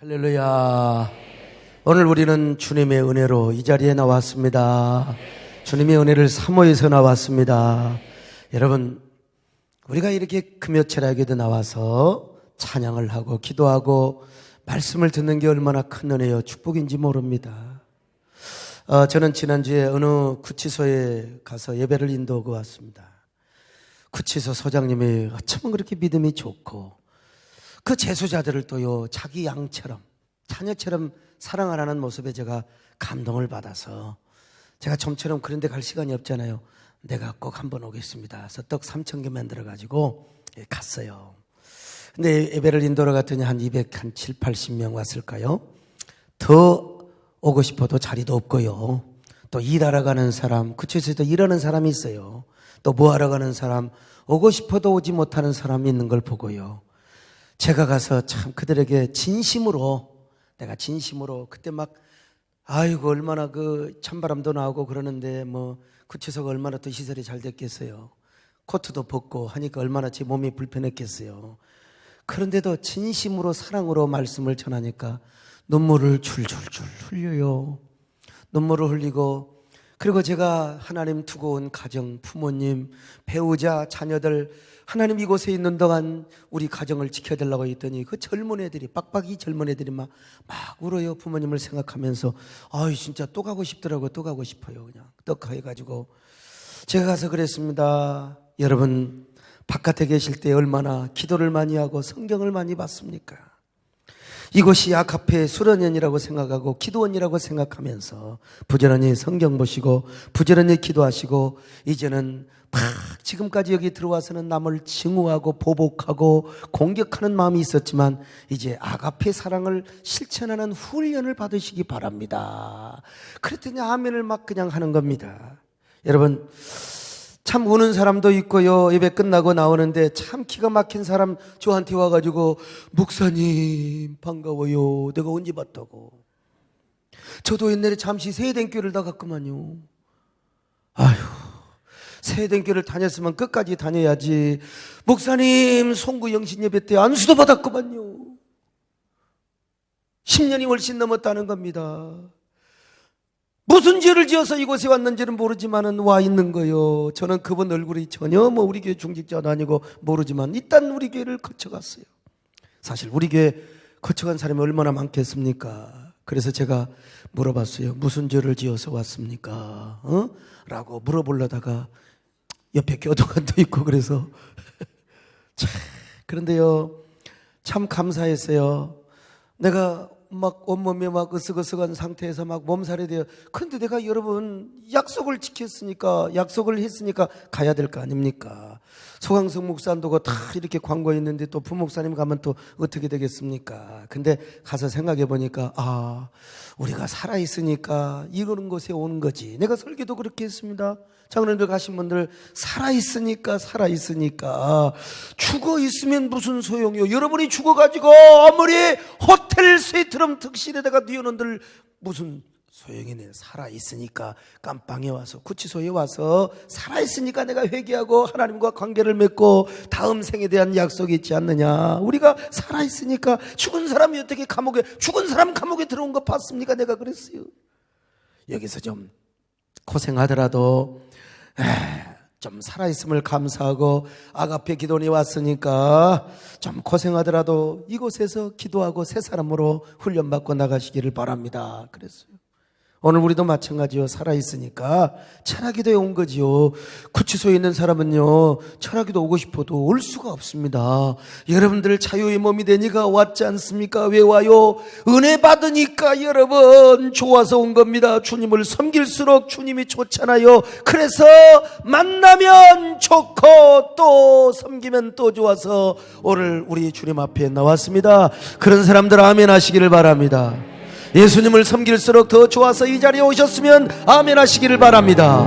할렐루야. 오늘 우리는 주님의 은혜로 이 자리에 나왔습니다. 주님의 은혜를 사모해서 나왔습니다. 여러분, 우리가 이렇게 금요철학에도 나와서 찬양을 하고 기도하고 말씀을 듣는 게 얼마나 큰 은혜요 축복인지 모릅니다. 저는 지난주에 어느 구치소에 가서 예배를 인도하고 왔습니다. 구치소 소장님이 어쩌면 그렇게 믿음이 좋고 그 재소자들을 또요 자기 양처럼 자녀처럼 사랑하라는 모습에 제가 감동을 받아서 제가 좀처럼 그런 데 갈 시간이 없잖아요. 내가 꼭 한번 오겠습니다. 그래서 떡 3,000개 만들어가지고 갔어요. 근데 예배를 인도하러 갔더니 한 270, 80명 왔을까요? 더 오고 싶어도 자리도 없고요. 또 일하러 가는 사람, 구치소에도 일하는 사람이 있어요. 또 뭐하러 가는 사람, 오고 싶어도 오지 못하는 사람이 있는 걸 보고요. 제가 가서 참 그들에게 내가 진심으로 그때 막 아이고 얼마나 그 찬바람도 나오고 그러는데 뭐 구치소가 얼마나 또 시설이 잘 됐겠어요. 코트도 벗고 하니까 얼마나 제 몸이 불편했겠어요. 그런데도 진심으로 사랑으로 말씀을 전하니까 눈물을 줄줄줄 흘려요. 눈물을 흘리고 그리고 제가 하나님 두고 온 가정, 부모님, 배우자, 자녀들 하나님 이곳에 있는 동안 우리 가정을 지켜달라고 했더니 그 젊은 애들이 빡빡이 젊은 애들이 막 울어요. 부모님을 생각하면서 아유 진짜 또 가고 싶더라고요. 또 가고 싶어요. 그냥 떡해가지고 제가 가서 그랬습니다. 여러분 바깥에 계실 때 얼마나 기도를 많이 하고 성경을 많이 봤습니까? 이곳이 아카페 수련원이라고 생각하고 기도원이라고 생각하면서 부지런히 성경 보시고 부지런히 기도하시고 이제는 지금까지 여기 들어와서는 남을 증오하고 보복하고 공격하는 마음이 있었지만 이제 아가페 사랑을 실천하는 훈련을 받으시기 바랍니다. 그랬더니 아멘을 막 그냥 하는 겁니다. 여러분 참 우는 사람도 있고요. 예배 끝나고 나오는데 참 기가 막힌 사람 저한테 와가지고 목사님 반가워요. 내가 언제 봤다고. 저도 옛날에 잠시 세대교회를 나갔구만요. 아휴 세대교회를 다녔으면 끝까지 다녀야지. 목사님 송구 영신 예배 때 안수도 받았구만요. 10년이 훨씬 넘었다는 겁니다. 무슨 죄를 지어서 이곳에 왔는지는 모르지만은 와 있는 거요. 저는 그분 얼굴이 전혀 뭐 우리 교회 중직자도 아니고 모르지만 일단 우리 교회를 거쳐갔어요. 사실 우리 교회 거쳐간 사람이 얼마나 많겠습니까? 그래서 제가 물어봤어요. 무슨 죄를 지어서 왔습니까? 라고 물어보려다가 옆에 교도관도 있고 그래서 그런데요 참 감사했어요. 내가 막 온몸이 막 으쓱으쓱한 상태에서 막 몸살이 돼요. 그런데 내가 여러분 약속을 했으니까 가야 될 거 아닙니까? 소강성 목사님도 다 이렇게 광고했는데 또 부목사님 가면 또 어떻게 되겠습니까? 근데 가서 생각해 보니까 우리가 살아있으니까 이런 곳에 오는 거지. 내가 설교도 그렇게 했습니다. 장로님들 가신 분들 살아있으니까 죽어있으면 무슨 소용이요. 여러분이 죽어가지고 아무리 호텔 스위트룸 특실에다가 뉘어놓은들 무슨 소용이네. 살아있으니까 깜빵에 와서 구치소에 와서 살아있으니까 내가 회개하고 하나님과 관계를 맺고 다음 생에 대한 약속이 있지 않느냐. 우리가 살아있으니까 죽은 사람이 어떻게 죽은 사람 감옥에 들어온 거 봤습니까? 내가 그랬어요. 여기서 좀 고생하더라도 좀 살아있음을 감사하고 아가페 기도원에 왔으니까 좀 고생하더라도 이곳에서 기도하고 새 사람으로 훈련받고 나가시기를 바랍니다. 그랬어요. 오늘 우리도 마찬가지요. 살아있으니까 철학기도에 온 거지요. 구치소에 있는 사람은요 철학기도 오고 싶어도 올 수가 없습니다. 여러분들 자유의 몸이 되니까 왔지 않습니까? 왜 와요? 은혜 받으니까 여러분 좋아서 온 겁니다. 주님을 섬길수록 주님이 좋잖아요. 그래서 만나면 좋고 또 섬기면 또 좋아서 오늘 우리 주님 앞에 나왔습니다. 그런 사람들 아멘 하시기를 바랍니다. 예수님을 섬길수록 더 좋아서 이 자리에 오셨으면 아멘 하시기를 바랍니다.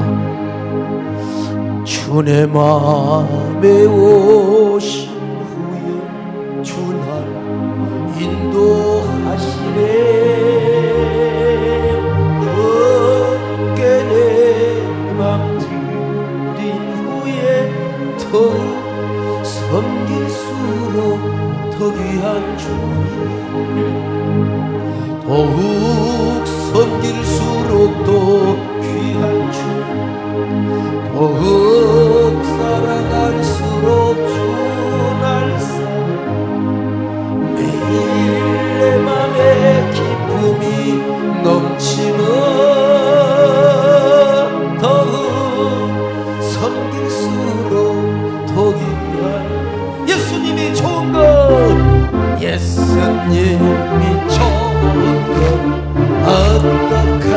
주의 마음에 오신 후에 주 날 인도하시네. 어깨 내 맘 들인 후에 더욱 섬길수록 더 귀한 주님 더욱 섬길수록 더 귀한 주, 더욱 살아갈수록 주 날 사랑, 매일 내 맘에 기쁨이 넘치는 더욱 섬길수록 더 귀한 예수님이 좋은 것, 예수님이 좋은 것 어떡합니까?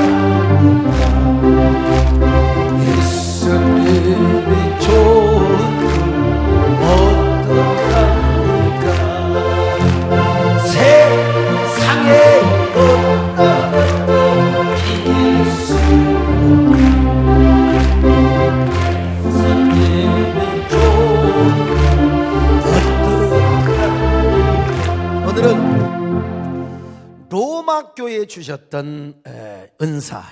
예수님이 좋은 것 어떡합니까? 세상에 없다고 비길 수 예수님이 좋은 것 어떡합니까? 오늘은 로마 교회에 주셨던 은사,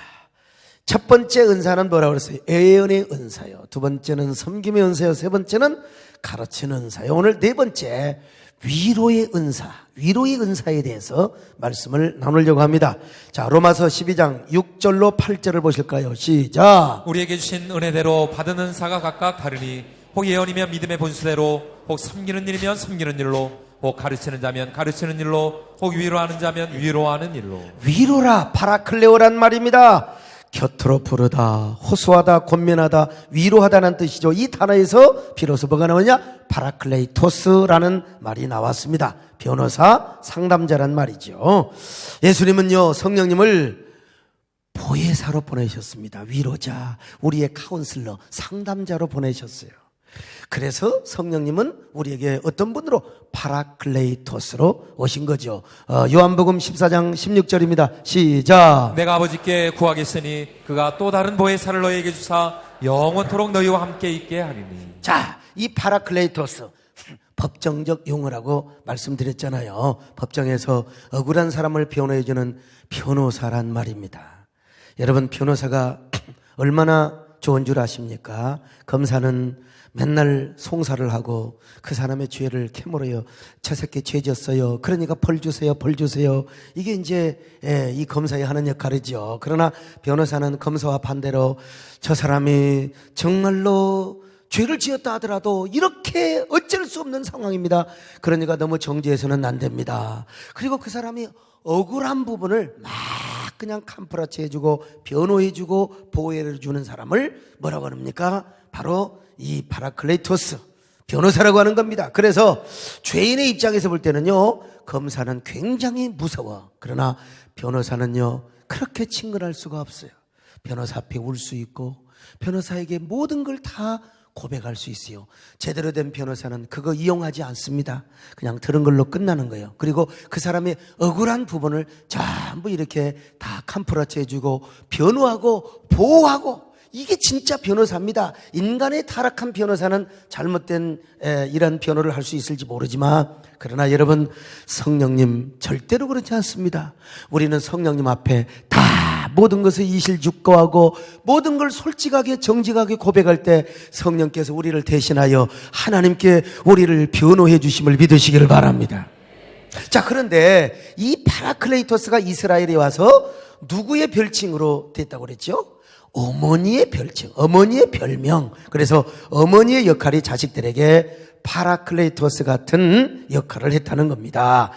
첫 번째 은사는 뭐라고 그랬어요? 예언의 은사요. 두 번째는 섬김의 은사요. 세 번째는 가르치는 은사요. 오늘 네 번째 위로의 은사, 위로의 은사에 대해서 말씀을 나누려고 합니다. 자, 로마서 12장 6절로 8절을 보실까요? 시작. 우리에게 주신 은혜대로 받은 은사가 각각 다르니 혹 예언이면 믿음의 본수대로, 혹 섬기는 일이면 섬기는 일로, 혹 가르치는 자면 가르치는 일로, 혹 위로하는 자면 위로하는 일로. 위로라, 파라클레오란 말입니다. 곁으로 부르다, 호소하다, 권면하다, 위로하다는 뜻이죠. 이 단어에서 비로소 뭐가 나오냐? 파라클레이토스라는 말이 나왔습니다. 변호사, 상담자란 말이죠. 예수님은요, 성령님을 보혜사로 보내셨습니다. 위로자, 우리의 카운슬러, 상담자로 보내셨어요. 그래서 성령님은 우리에게 어떤 분으로? 파라클레이토스로 오신 거죠. 요한복음 14장 16절입니다. 시작. 내가 아버지께 구하겠으니 그가 또 다른 보혜사를 너희에게 주사 영원토록 너희와 함께 있게 하리니. 자, 이 파라클레이토스, 법정적 용어라고 말씀드렸잖아요. 법정에서 억울한 사람을 변호해주는 변호사란 말입니다. 여러분, 변호사가 얼마나 좋은 줄 아십니까? 검사는 맨날 송사를 하고 그 사람의 죄를 캐물어요. 저 새끼 죄 졌어요. 그러니까 벌 주세요, 벌 주세요. 이게 이제 이 검사의 하는 역할이죠. 그러나 변호사는 검사와 반대로 저 사람이 정말로 죄를 지었다 하더라도 이렇게 어쩔 수 없는 상황입니다. 그러니까 너무 정죄해서는 안 됩니다. 그리고 그 사람이 억울한 부분을 막 그냥 캄프라치 해주고 변호해주고 보호해주는 사람을 뭐라고 합니까? 바로 이 파라클레이토스, 변호사라고 하는 겁니다. 그래서 죄인의 입장에서 볼 때는요, 검사는 굉장히 무서워. 그러나 변호사는요, 그렇게 친근할 수가 없어요. 변호사 앞에 울 수 있고 변호사에게 모든 걸 다 고백할 수 있어요. 제대로 된 변호사는 그거 이용하지 않습니다. 그냥 들은 걸로 끝나는 거예요. 그리고 그 사람의 억울한 부분을 전부 이렇게 다 캄프라치 해주고 변호하고 보호하고, 이게 진짜 변호사입니다. 인간의 타락한 변호사는 잘못된 이런 변호를 할 수 있을지 모르지만, 그러나 여러분, 성령님 절대로 그렇지 않습니다. 우리는 성령님 앞에 다 모든 것을 이실직고하고 모든 걸 솔직하게 정직하게 고백할 때 성령께서 우리를 대신하여 하나님께 우리를 변호해 주심을 믿으시기를 바랍니다. 자, 그런데 이 파라클레이토스가 이스라엘에 와서 누구의 별칭으로 됐다고 그랬죠? 어머니의 별칭, 어머니의 별명. 그래서 어머니의 역할이 자식들에게 파라클레이토스 같은 역할을 했다는 겁니다.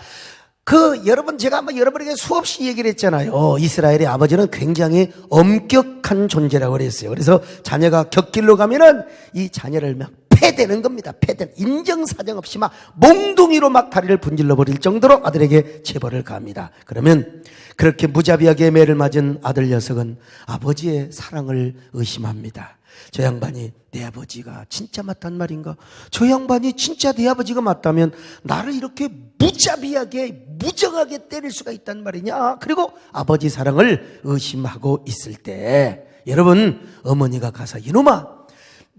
여러분, 제가 아마 여러분에게 수없이 얘기를 했잖아요. 이스라엘의 아버지는 굉장히 엄격한 존재라고 그랬어요. 그래서 자녀가 곁길로 가면은 이 자녀를 막 패대는 겁니다. 패대. 인정사정 없이 막 몽둥이로 막 다리를 분질러 버릴 정도로 아들에게 체벌을 가합니다. 그러면 그렇게 무자비하게 매를 맞은 아들 녀석은 아버지의 사랑을 의심합니다. 저 양반이 내 아버지가 진짜 맞단 말인가? 저 양반이 진짜 내 아버지가 맞다면 나를 이렇게 무자비하게 무정하게 때릴 수가 있단 말이냐? 그리고 아버지 사랑을 의심하고 있을 때, 여러분, 어머니가 가서 이놈아,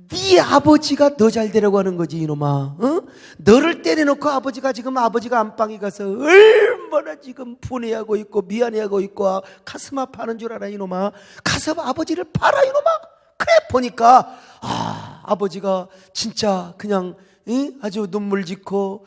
네 아버지가 너 잘 되려고 하는 거지 이놈아. 어? 너를 때려놓고 아버지가 지금 아버지가 안방에 가서 얼마나 지금 분해하고 있고 미안해하고 있고 가슴 아파하는 줄 알아 이놈아. 가서 아버지를 봐라 이놈아. 그래 보니까 아버지가 진짜 그냥 아주 눈물 짓고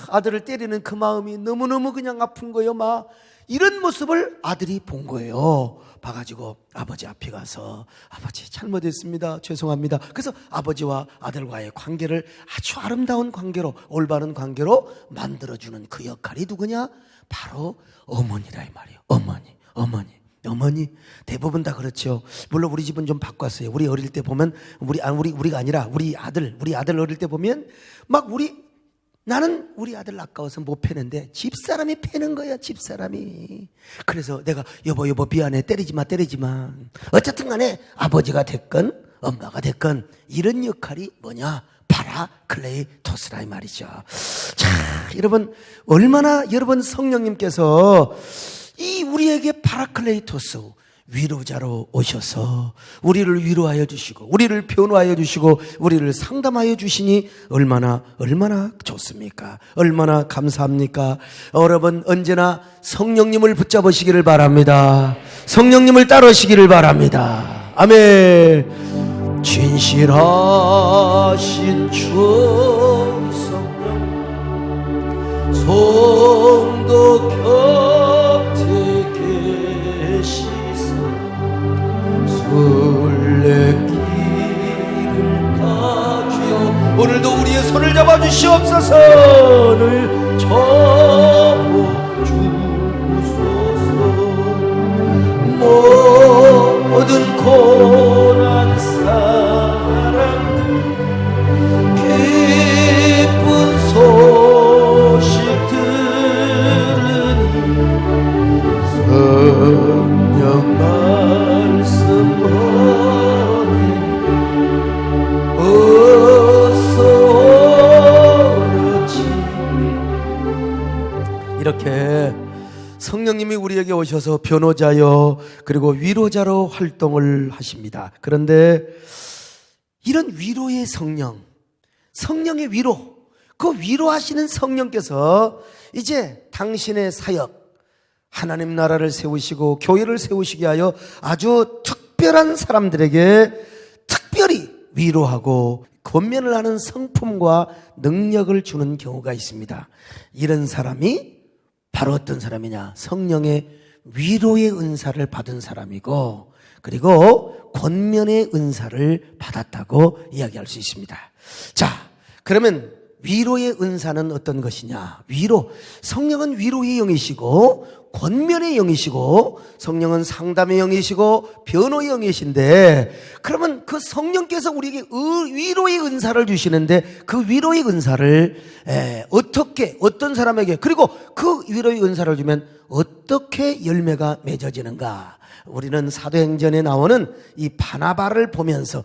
아들을 때리는 그 마음이 너무너무 그냥 아픈 거예요. 막 이런 모습을 아들이 본 거예요. 봐가지고 아버지 앞에 가서 아버지 잘못했습니다. 죄송합니다. 그래서 아버지와 아들과의 관계를 아주 아름다운 관계로, 올바른 관계로 만들어주는 그 역할이 누구냐? 바로 어머니라 이 말이에요. 어머니. 대부분 다 그렇죠. 물론 우리 집은 좀 바꿨어요. 우리 어릴 때 보면 우리가 아니라 우리 아들 어릴 때 보면 막 나는 우리 아들 아까워서 못 패는데 집사람이 패는 거야, 집사람이. 그래서 내가 여보 미안해, 때리지 마. 어쨌든 간에 아버지가 됐건 엄마가 됐건 이런 역할이 뭐냐? 파라클레이토스라 이 말이죠. 자, 여러분 얼마나 여러분 성령님께서 이 우리에게 파라클레이토스 위로자로 오셔서 우리를 위로하여 주시고 우리를 변호하여 주시고 우리를 상담하여 주시니 얼마나 좋습니까? 얼마나 감사합니까? 여러분 언제나 성령님을 붙잡으시기를 바랍니다. 성령님을 따르시기를 바랍니다. 아멘. 진실하신 주 성령 성도 곁에 계시사 술래길을 가주여 오늘도 우리의 손을 잡아주시옵소서. 손을 잡아주소서. 모든 고난 사랑들 기쁜 소식 들으니 성령 말씀하니 어서 오르지. 이렇게 성령님이 우리에게 오셔서 변호자요 그리고 위로자로 활동을 하십니다. 그런데 이런 위로의 성령의 위로, 그 위로하시는 성령께서 이제 당신의 사역, 하나님 나라를 세우시고 교회를 세우시게 하여 아주 특별한 사람들에게 특별히 위로하고 권면을 하는 성품과 능력을 주는 경우가 있습니다. 이런 사람이 바로 어떤 사람이냐? 성령의 위로의 은사를 받은 사람이고 그리고 권면의 은사를 받았다고 이야기할 수 있습니다. 자, 그러면 위로의 은사는 어떤 것이냐? 성령은 위로의 영이시고 권면의 영이시고 성령은 상담의 영이시고 변호의 영이신데, 그러면 그 성령께서 우리에게 위로의 은사를 주시는데 그 위로의 은사를 어떻게, 어떤 사람에게, 그리고 그 위로의 은사를 주면 어떻게 열매가 맺어지는가? 우리는 사도행전에 나오는 이 바나바를 보면서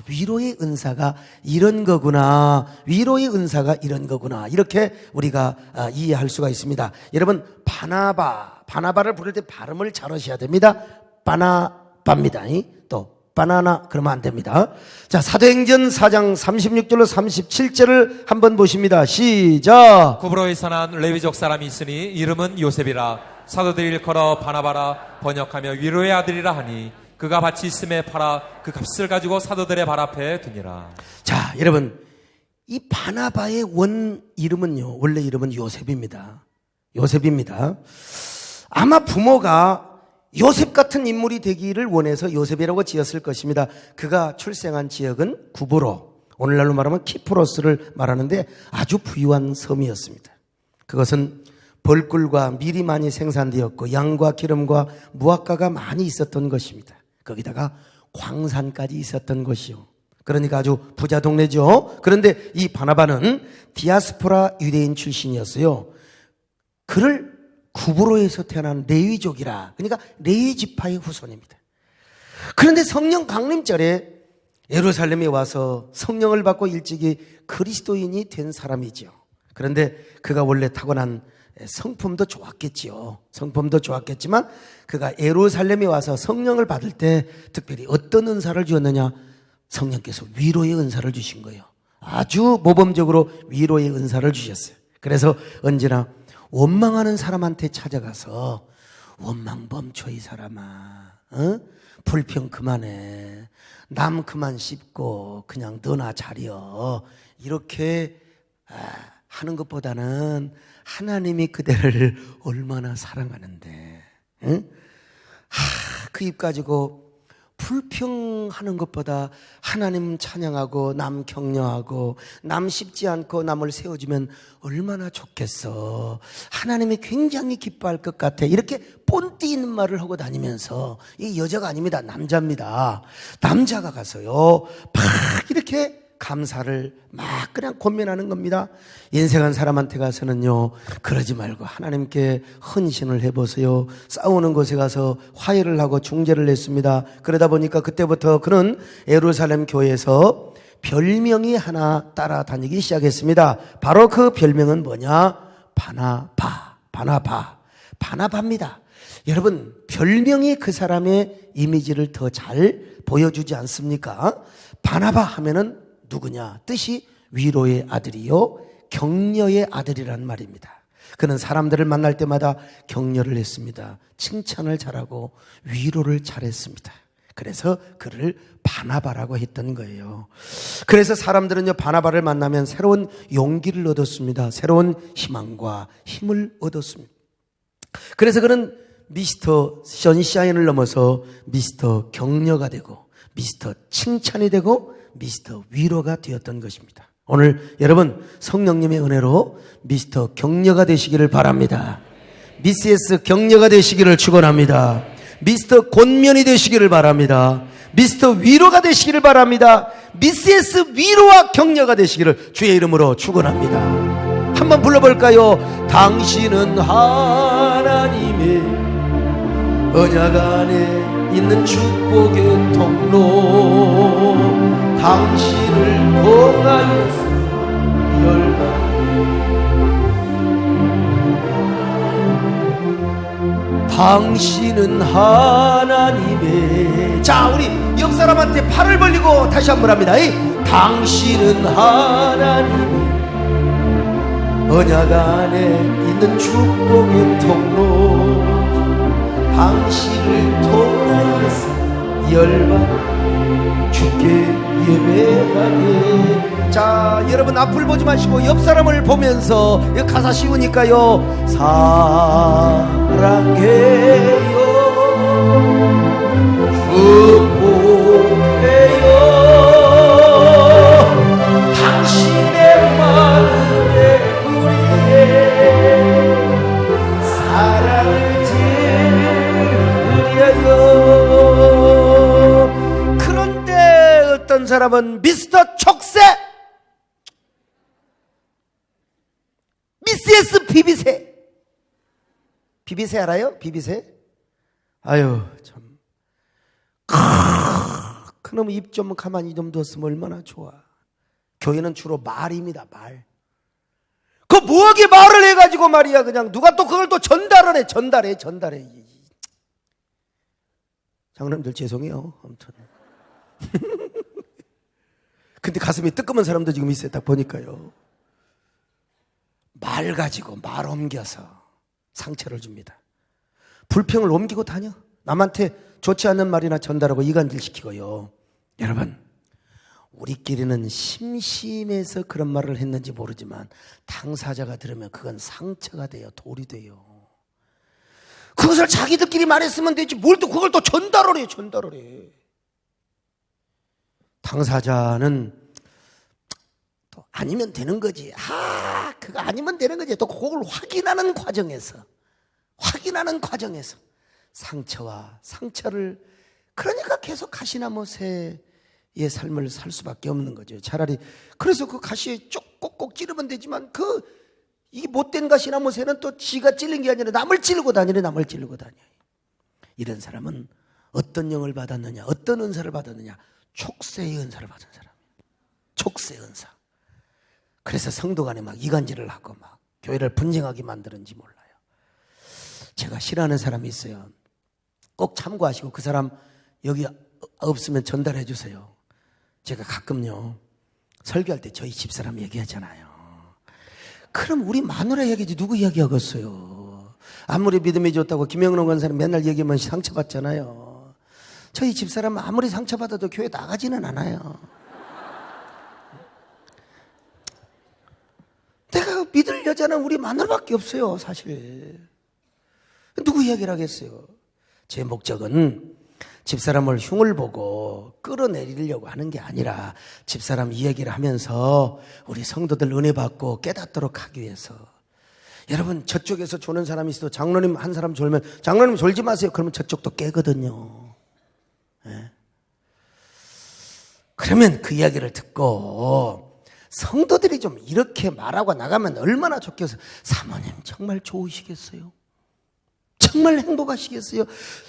위로의 은사가 이런 거구나, 위로의 은사가 이런 거구나, 이렇게 우리가 이해할 수가 있습니다. 여러분, 바나바를 부를 때 발음을 잘 하셔야 됩니다. 바나바입니다. 또 바나나 그러면 안 됩니다. 자, 사도행전 4장 36절로 37절을 한번 보십니다. 시작. 구브로에서 난 레위족 사람이 있으니 이름은 요셉이라. 사도들이 일컬어 바나바라 번역하며 위로의 아들이라 하니 그가 밭이 있음에 팔아 그 값을 가지고 사도들의 발 앞에 두니라. 자, 여러분, 이 바나바의 원 이름은요, 원래 이름은 요셉입니다. 아마 부모가 요셉 같은 인물이 되기를 원해서 요셉이라고 지었을 것입니다. 그가 출생한 지역은 구브로, 오늘날로 말하면 키프로스를 말하는데 아주 부유한 섬이었습니다. 그것은 벌꿀과 밀이 많이 생산되었고 양과 기름과 무화과가 많이 있었던 것입니다. 거기다가 광산까지 있었던 것이요. 그러니까 아주 부자 동네죠. 그런데 이 바나바는 디아스포라 유대인 출신이었어요. 그를 구브로에서 태어난 레위족이라, 그러니까 레위 지파의 후손입니다. 그런데 성령 강림절에 예루살렘에 와서 성령을 받고 일찍이 그리스도인이 된 사람이죠. 그런데 그가 원래 타고난 성품도 좋았겠지요. 성품도 좋았겠지만 그가 예루살렘에 와서 성령을 받을 때 특별히 어떤 은사를 주었느냐? 성령께서 위로의 은사를 주신 거예요. 아주 모범적으로 위로의 은사를 주셨어요. 그래서 언제나 원망하는 사람한테 찾아가서 원망 멈춰 이 사람아, 불평 그만해, 남 그만 씹고 그냥 너나 잘이여, 이렇게 하는 것보다는 하나님이 그대를 얼마나 사랑하는데 응? 그 입 가지고 불평하는 것보다 하나님 찬양하고 남 격려하고 남 씹지 않고 남을 세워주면 얼마나 좋겠어. 하나님이 굉장히 기뻐할 것 같아. 이렇게 본띠 있는 말을 하고 다니면서, 이 여자가 아닙니다. 남자입니다. 남자가 가서요 막 이렇게 감사를 막 그냥 권면하는 겁니다. 인생한 사람한테 가서는요, 그러지 말고 하나님께 헌신을 해보세요. 싸우는 곳에 가서 화해를 하고 중재를 했습니다. 그러다 보니까 그때부터 그는 예루살렘 교회에서 별명이 하나 따라다니기 시작했습니다. 바로 그 별명은 뭐냐? 바나바입니다. 여러분, 별명이 그 사람의 이미지를 더 잘 보여주지 않습니까? 바나바 하면은 누구냐? 뜻이 위로의 아들이요 격려의 아들이란 말입니다. 그는 사람들을 만날 때마다 격려를 했습니다. 칭찬을 잘하고 위로를 잘했습니다. 그래서 그를 바나바라고 했던 거예요. 그래서 사람들은요, 바나바를 만나면 새로운 용기를 얻었습니다. 새로운 희망과 힘을 얻었습니다. 그래서 그는 미스터 선샤인을 넘어서 미스터 격려가 되고 미스터 칭찬이 되고 미스터 위로가 되었던 것입니다. 오늘 여러분 성령님의 은혜로 미스터 격려가 되시기를 바랍니다. 미세스 격려가 되시기를 축원합니다. 미스터 권면이 되시기를 바랍니다. 미스터 위로가 되시기를 바랍니다. 미세스 위로와 격려가 되시기를 주의 이름으로 축원합니다. 한번 불러볼까요? 당신은 하나님의 언약 안에 있는 축복의 통로, 당신을 통하여서 열방 당신은 하나님의, 자 우리 옆 사람한테 팔을 벌리고 다시 한번 합니다. 당신은 하나님의 언약 안에 있는 축복의 통로, 당신을 통하여서 열방 주께 예배하게. 자 여러분 앞을 보지 마시고 옆 사람을 보면서, 이 가사 쉬우니까요, 사랑해요 축복해요 당신의 마음에 우리의 사랑을 드려요. 그런데 어떤 사람은 미스터 촉새, 미세스 비비새. 비비새 알아요? 비비새? 아유 참, 그놈 입 좀 가만히 좀 뒀으면 얼마나 좋아. 교회는 주로 말입니다. 말. 그 뭐하게 말을 해가지고 말이야. 그냥 누가 또 그걸 또 전달을 해. 전달해. 장로님들 죄송해요. 아무튼 근데 가슴이 뜨끔한 사람도 지금 있어요. 딱 보니까요. 말 가지고 말 옮겨서 상처를 줍니다. 불평을 옮기고 다녀. 남한테 좋지 않는 말이나 전달하고 이간질 시키고요. 여러분, 우리끼리는 심심해서 그런 말을 했는지 모르지만 당사자가 들으면 그건 상처가 돼요. 돌이 돼요. 그것을 자기들끼리 말했으면 되지 뭘 또 그걸 또 전달을 해. 당사자는 또 아니면 되는 거지. 그거 아니면 되는 거지. 또 그걸 확인하는 과정에서 상처와 상처를, 그러니까 계속 가시나무새의 삶을 살 수밖에 없는 거죠. 차라리 그래서 그 가시에 쭉 꼭꼭 찌르면 되지만, 이 못된 가시나무새는 또 지가 찔린 게 아니라 남을 찌르고 다니네. 이런 사람은 어떤 영을 받았느냐, 어떤 은사를 받았느냐? 촉새의 은사를 받은 사람. 촉새 은사. 그래서 성도 간에 막 이간질을 하고 막 교회를 분쟁하게 만드는지 몰라요. 제가 싫어하는 사람이 있어요. 꼭 참고하시고 그 사람 여기 없으면 전달해 주세요. 제가 가끔요 설교할 때 저희 집사람 얘기하잖아요. 그럼 우리 마누라 얘기지 누구 이야기하겠어요. 아무리 믿음이 좋다고 김영롱 권사님 맨날 얘기하면 상처받잖아요. 저희 집사람은 아무리 상처받아도 교회 나가지는 않아요. 내가 믿을 여자는 우리 마누라밖에 없어요. 사실 누구 이야기를 하겠어요? 제 목적은 집사람을 흉을 보고 끌어내리려고 하는 게 아니라 집사람 이야기를 하면서 우리 성도들 은혜 받고 깨닫도록 하기 위해서. 여러분, 저쪽에서 조는 사람이 있어도 장로님 한 사람 졸면 장로님 졸지 마세요. 그러면 저쪽도 깨거든요. 네. 그러면 그 이야기를 듣고 성도들이 좀 이렇게 말하고 나가면 얼마나 좋겠어요. 사모님 정말 좋으시겠어요? 정말 행복하시겠어요?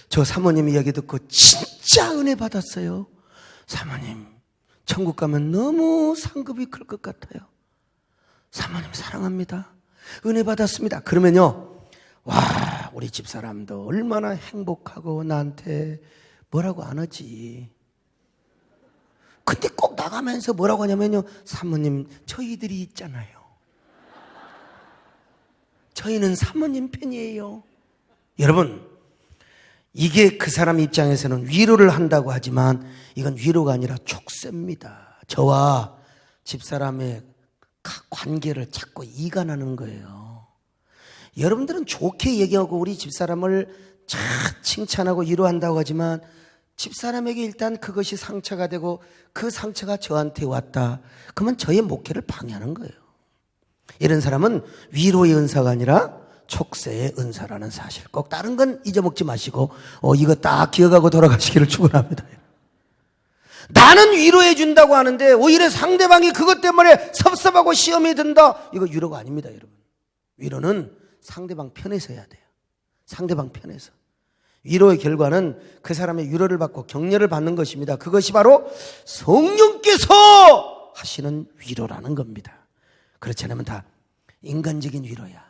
저 사모님 이야기 듣고 진짜 은혜 받았어요. 사모님 천국 가면 너무 상급이 클 것 같아요. 사모님 사랑합니다. 은혜 받았습니다. 그러면요, 와, 우리 집사람도 얼마나 행복하고 나한테 뭐라고 안 하지. 근데 꼭 나가면서 뭐라고 하냐면요, 사모님 저희들이 있잖아요. 저희는 사모님 편이에요. 여러분, 이게 그 사람 입장에서는 위로를 한다고 하지만 이건 위로가 아니라 촉세입니다. 저와 집사람의 관계를 자꾸 이간하는 거예요. 여러분들은 좋게 얘기하고 우리 집사람을 참 칭찬하고 위로한다고 하지만 집사람에게 일단 그것이 상처가 되고 그 상처가 저한테 왔다. 그러면 저의 목회를 방해하는 거예요. 이런 사람은 위로의 은사가 아니라 촉세의 은사라는 사실. 꼭 다른 건 잊어먹지 마시고 이거 딱 기억하고 돌아가시기를 축원합니다. 나는 위로해 준다고 하는데 오히려 상대방이 그것 때문에 섭섭하고 시험이 든다. 이거 위로가 아닙니다, 여러분. 위로는 상대방 편에서 해야 돼요. 상대방 편에서. 위로의 결과는 그 사람의 위로를 받고 격려를 받는 것입니다. 그것이 바로 성령께서 하시는 위로라는 겁니다. 그렇지 않으면 다 인간적인 위로야.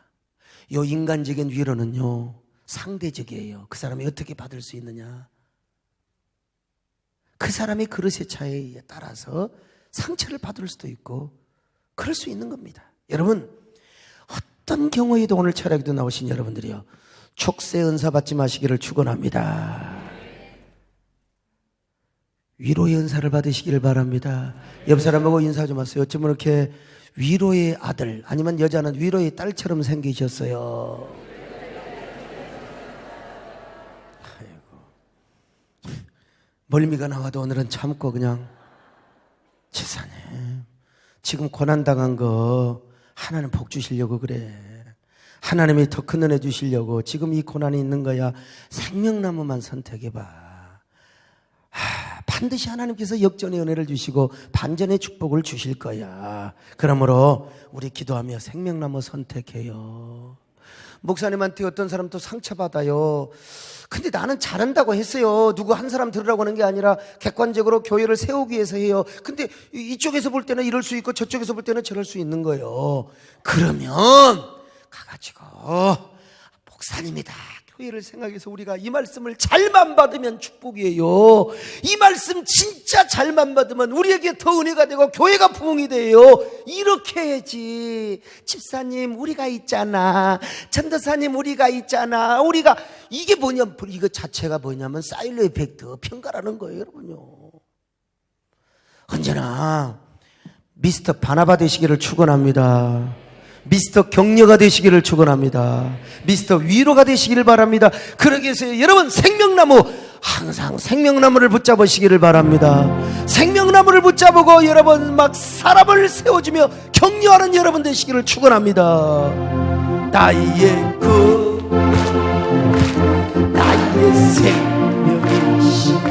요 인간적인 위로는요, 상대적이에요. 그 사람이 어떻게 받을 수 있느냐. 그 사람의 그릇의 차이에 따라서 상처를 받을 수도 있고 그럴 수 있는 겁니다. 여러분, 어떤 경우에도 오늘 철학에도 나오신 여러분들이요, 촉세 은사 받지 마시기를 축원합니다. 위로의 은사를 받으시기를 바랍니다. 옆 사람하고 인사 좀 하세요. 어쩌면 이렇게 위로의 아들 아니면 여자는 위로의 딸처럼 생기셨어요. 아이고, 멀미가 나와도 오늘은 참고 그냥, 집사님 지금 고난당한 거 하나님 복 주시려고 그래. 하나님이 더 큰 은혜 주시려고 지금 이 고난이 있는 거야. 생명나무만 선택해봐. 반드시 하나님께서 역전의 은혜를 주시고 반전의 축복을 주실 거야. 그러므로 우리 기도하며 생명나무 선택해요. 목사님한테 어떤 사람 또 상처받아요. 근데 나는 잘한다고 했어요. 누구 한 사람 들으라고 하는 게 아니라 객관적으로 교회를 세우기 위해서 해요. 근데 이쪽에서 볼 때는 이럴 수 있고 저쪽에서 볼 때는 저럴 수 있는 거예요. 그러면 가가지고 목사님이다, 교회를 생각해서 우리가 이 말씀을 잘만 받으면 축복이에요. 이 말씀 진짜 잘만 받으면 우리에게 더 은혜가 되고 교회가 부흥이 돼요. 이렇게 해야지. 집사님 우리가 있잖아, 전도사님 우리가 있잖아, 우리가, 이게 뭐냐면, 이거 자체가 뭐냐면 사일러 이펙트, 평가라는 거예요, 여러분요. 언제나 미스터 바나바 되시기를 축원합니다. 미스터 격려가 되시기를 축원합니다. 미스터 위로가 되시기를 바랍니다. 그러기 위해서 여러분, 생명나무, 항상 생명나무를 붙잡으시기를 바랍니다. 생명나무를 붙잡고 여러분 막 사람을 세워주며 격려하는 여러분 되시기를 축원합니다. 나의 생명이시소,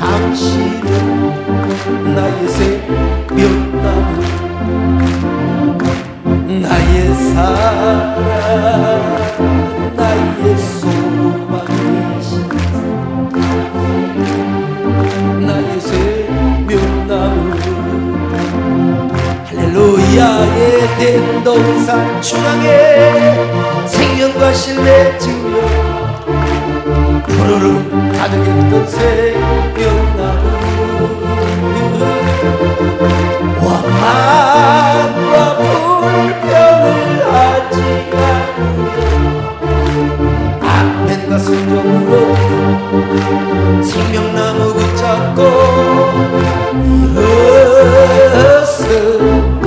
당신은 나의 생명나무, 나의 사랑, 나의 소망이시소, 나의 생명나무. 할렐루야의 에덴 동산 중앙에 생명과 신뢰 증명, 푸르름 가득했던 생명나무. 원망과 불평을 하지 않으며 아멘과 순종으로 생명나무 붙잡고 일어섭니다.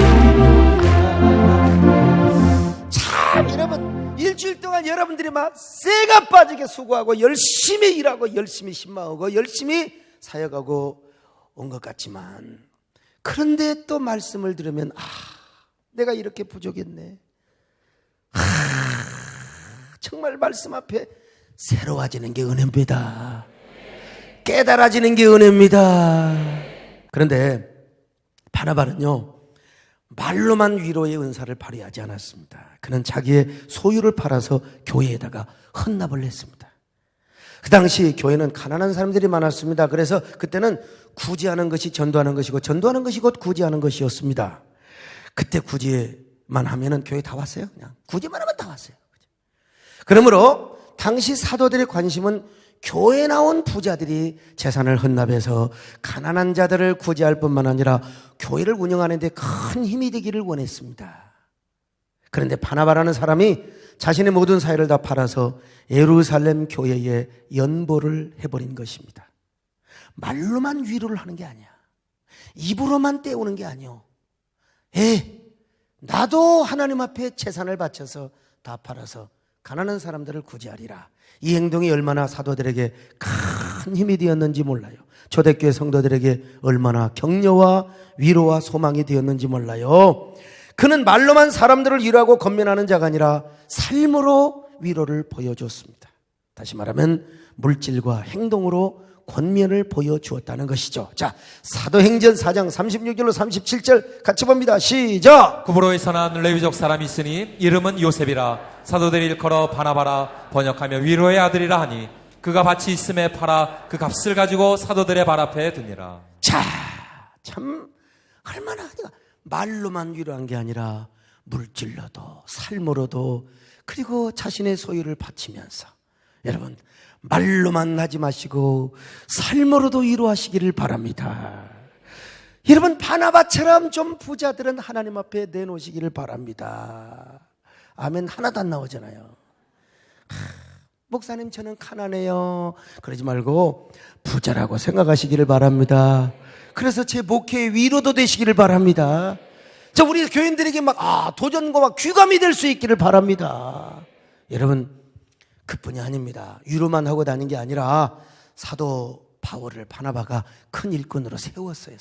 참, 여러분, 일주일 동안 여러분들이 막 쇠가 빠지게 수고하고 열심히 일하고 열심히 신망하고 열심히 사역하고 온 것 같지만, 그런데 또 말씀을 들으면 내가 이렇게 부족했네. 정말 말씀 앞에 새로워지는 게 은혜입니다. 깨달아지는 게 은혜입니다. 그런데 바나바는요, 말로만 위로의 은사를 발휘하지 않았습니다. 그는 자기의 소유를 팔아서 교회에다가 헌납을 했습니다. 그 당시 교회는 가난한 사람들이 많았습니다. 그래서 그때는 구제하는 것이 전도하는 것이고 전도하는 것이 곧 구제하는 것이었습니다. 그때 구제만 하면은 교회 다 왔어요. 그냥 구제만 하면 다 왔어요. 그러므로 당시 사도들의 관심은 교회에 나온 부자들이 재산을 헌납해서 가난한 자들을 구제할 뿐만 아니라 교회를 운영하는 데 큰 힘이 되기를 원했습니다. 그런데 바나바라는 사람이 자신의 모든 사회를 다 팔아서 예루살렘 교회에 연보를 해버린 것입니다. 말로만 위로를 하는 게 아니야. 입으로만 떼우는 게 아니요. 나도 하나님 앞에 재산을 바쳐서 다 팔아서 가난한 사람들을 구제하리라. 이 행동이 얼마나 사도들에게 큰 힘이 되었는지 몰라요. 초대교회 성도들에게 얼마나 격려와 위로와 소망이 되었는지 몰라요. 그는 말로만 사람들을 위로하고 권면하는 자가 아니라 삶으로 위로를 보여줬습니다. 다시 말하면 물질과 행동으로 권면을 보여주었다는 것이죠. 자, 사도행전 4장 36절로 37절 같이 봅니다. 시작! 구브로에서 난 레위족 사람이 있으니 이름은 요셉이라. 사도들이 일컬어 바나바라 번역하며 위로의 아들이라 하니 그가 밭이 있음에 팔아 그 값을 가지고 사도들의 발 앞에 두니라. 자, 참 얼마나 말로만 위로한 게 아니라 물질로도 삶으로도 그리고 자신의 소유를 바치면서, 여러분 말로만 하지 마시고 삶으로도 위로하시기를 바랍니다. 여러분 바나바처럼 좀 부자들은 하나님 앞에 내놓으시기를 바랍니다. 아멘 하나도 안 나오잖아요. 목사님 저는 가난해요. 그러지 말고 부자라고 생각하시기를 바랍니다. 그래서 제 목회의 위로도 되시기를 바랍니다. 자, 우리 교인들에게 도전과 막 귀감이 될 수 있기를 바랍니다. 여러분 그뿐이 아닙니다. 위로만 하고 다닌 게 아니라 사도 바울을 바나바가 큰 일꾼으로 세웠어요.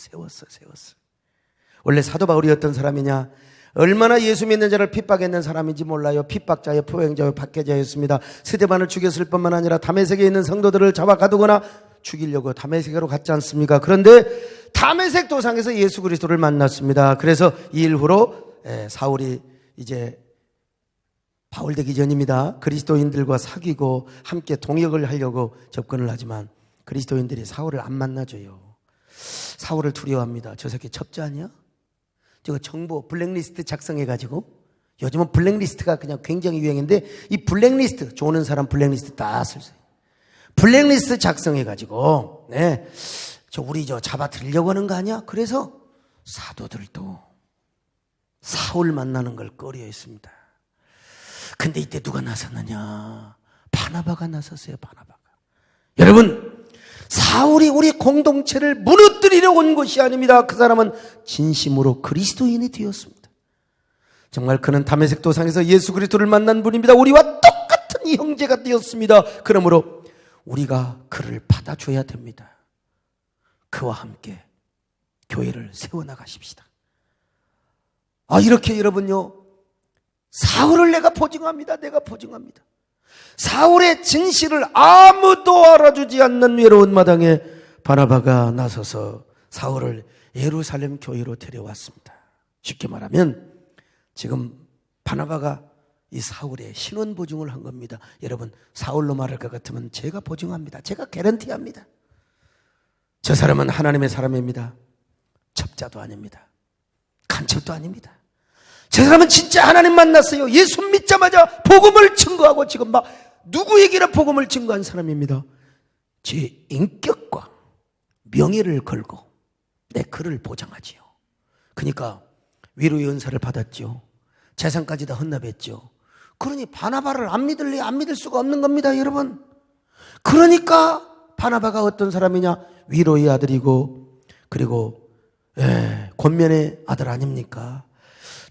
원래 사도 바울이 어떤 사람이냐? 얼마나 예수 믿는 자를 핍박했는 사람인지 몰라요. 핍박자요, 포행자요, 박해자였습니다. 스데반을 죽였을 뿐만 아니라 다메섹에 있는 성도들을 잡아 가두거나 죽이려고 다메섹으로 갔지 않습니까? 그런데 다메섹 도상에서 예수 그리스도를 만났습니다. 그래서 이 일후로 사울이 이제 바울 되기 전입니다. 그리스도인들과 사귀고 함께 동역을 하려고 접근을 하지만 그리스도인들이 사울을 안 만나줘요. 사울을 두려워합니다. 저 새끼 첩자 아니야? 저거 정보 블랙리스트 작성해가지고, 요즘은 블랙리스트가 그냥 굉장히 유행인데 이 블랙리스트, 좋은 사람 블랙리스트 다 쓸 수 있어요. 블랙리스트 작성해가지고 우리 잡아 들려고 하는 거 아니야? 그래서 사도들도 사울 만나는 걸 꺼려 했습니다. 근데 이때 누가 나섰느냐? 바나바가 나섰어요. 바나바가. 여러분 사울이 우리 공동체를 무너뜨리려 온 것이 아닙니다. 그 사람은 진심으로 그리스도인이 되었습니다. 정말 그는 다메섹 도상에서 예수 그리스도를 만난 분입니다. 우리와 똑같은 이 형제가 되었습니다. 그러므로 우리가 그를 받아줘야 됩니다. 그와 함께 교회를 세워나가십시다. 이렇게 여러분요, 사울을 내가 보증합니다. 사울의 진실을 아무도 알아주지 않는 외로운 마당에 바나바가 나서서 사울을 예루살렘 교회로 데려왔습니다. 쉽게 말하면 지금 바나바가 이 사울의 신원 보증을 한 겁니다. 여러분 사울로 말할 것 같으면 제가 보증합니다. 제가 개런티합니다. 저 사람은 하나님의 사람입니다. 첩자도 아닙니다. 간첩도 아닙니다. 저 사람은 진짜 하나님 만났어요. 예수 믿자마자 복음을 증거하고 지금 막 누구에게나 복음을 증거한 사람입니다. 제 인격과 명예를 걸고 내 그를 보장하지요. 그러니까 위로의 은사를 받았죠. 재산까지 다 헌납했죠. 그러니 바나바를 안 믿을 수가 없는 겁니다, 여러분. 그러니까 바나바가 어떤 사람이냐? 위로의 아들이고 그리고 권면의 아들 아닙니까?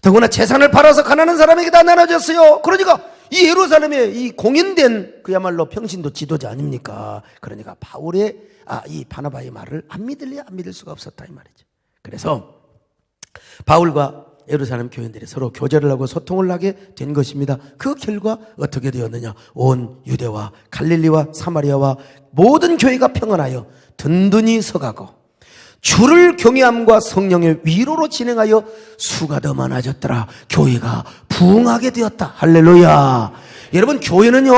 더구나 재산을 팔아서 가난한 사람에게 다 나눠줬어요. 그러니까 이 예루살렘에 이 공인된 그야말로 평신도 지도자 아닙니까? 그러니까 이 바나바의 말을 안 믿을 수가 없었다 이 말이죠. 그래서 바울과 예루살렘 교인들이 서로 교제를 하고 소통을 하게 된 것입니다. 그 결과 어떻게 되었느냐? 온 유대와 갈릴리와 사마리아와 모든 교회가 평안하여 든든히 서가고 주를 경외함과 성령의 위로로 진행하여 수가 더 많아졌더라. 교회가 부흥하게 되었다. 할렐루야. 여러분, 교회는요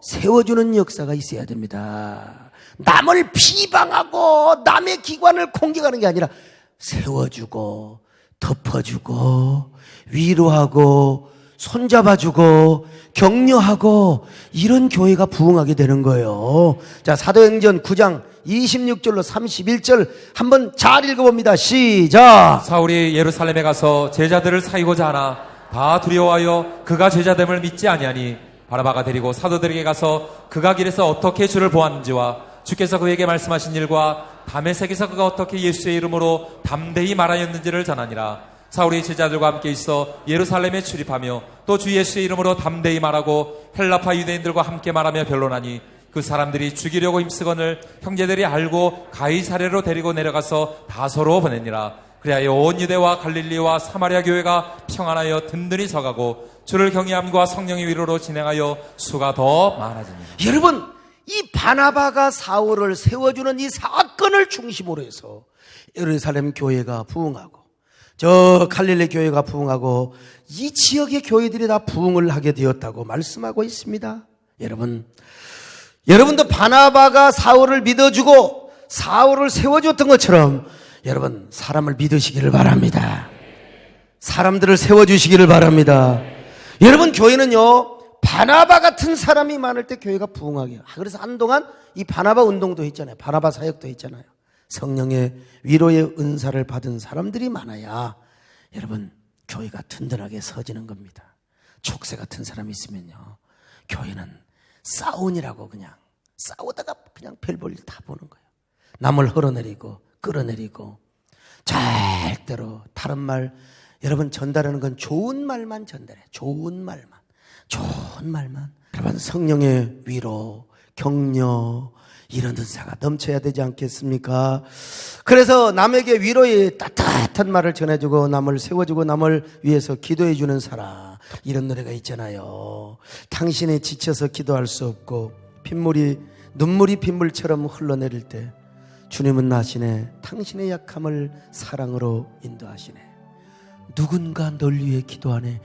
세워주는 역사가 있어야 됩니다. 남을 비방하고 남의 기관을 공격하는 게 아니라 세워주고 덮어주고 위로하고 손잡아주고 격려하고 이런 교회가 부흥하게 되는 거예요. 자, 사도행전 9장 26절로 31절 한번 잘 읽어봅니다. 시작. 사울이 예루살렘에 가서 제자들을 사이고자 하나 다 두려워하여 그가 제자됨을 믿지 아니하니 바나바가 데리고 사도들에게 가서 그가 길에서 어떻게 주를 보았는지와 주께서 그에게 말씀하신 일과 다메섹에서 그가 어떻게 예수의 이름으로 담대히 말하였는지를 전하니라. 사울이 제자들과 함께 있어 예루살렘에 출입하며 또 주 예수의 이름으로 담대히 말하고 헬라파 유대인들과 함께 말하며 변론하니 그 사람들이 죽이려고 힘쓰거늘 형제들이 알고 가이사랴로 데리고 내려가서 다소로 보내니라. 그리하여 온 유대와 갈릴리와 사마리아 교회가 평안하여 든든히 서가고 주를 경외함과 성령의 위로로 진행하여 수가 더 많아집니다. 여러분, 이 바나바가 사울을 세워주는 이 사건을 중심으로 해서 예루살렘 교회가 부흥하고 저 갈릴리 교회가 부흥하고 이 지역의 교회들이 다 부흥을 하게 되었다고 말씀하고 있습니다. 여러분도 바나바가 사울을 믿어주고 사울을 세워줬던 것처럼 여러분 사람을 믿으시기를 바랍니다. 사람들을 세워주시기를 바랍니다. 여러분, 교회는요 바나바 같은 사람이 많을 때 교회가 부흥하게 해요. 그래서 한동안 이 바나바 운동도 했잖아요. 바나바 사역도 했잖아요. 성령의 위로의 은사를 받은 사람들이 많아야 여러분 교회가 든든하게 서지는 겁니다. 족쇄 같은 사람이 있으면요 교회는 싸운이라고 그냥 싸우다가 그냥 별 볼 일 다 보는 거예요. 남을 흘러내리고 끌어내리고 절대로 다른 말 여러분 전달하는 건 좋은 말만 전달해. 좋은 말만. 여러분 성령의 위로 격려 이런 은사가 넘쳐야 되지 않겠습니까? 그래서 남에게 위로의 따뜻한 말을 전해주고 남을 세워주고 남을 위해서 기도해주는 사람, 이런 노래가 있잖아요. 당신이 지쳐서 기도할 수 없고 눈물이 빗물처럼 흘러내릴 때 주님은 나시네. 당신의 약함을 사랑으로 인도하시네. 누군가 널 위해 기도하네.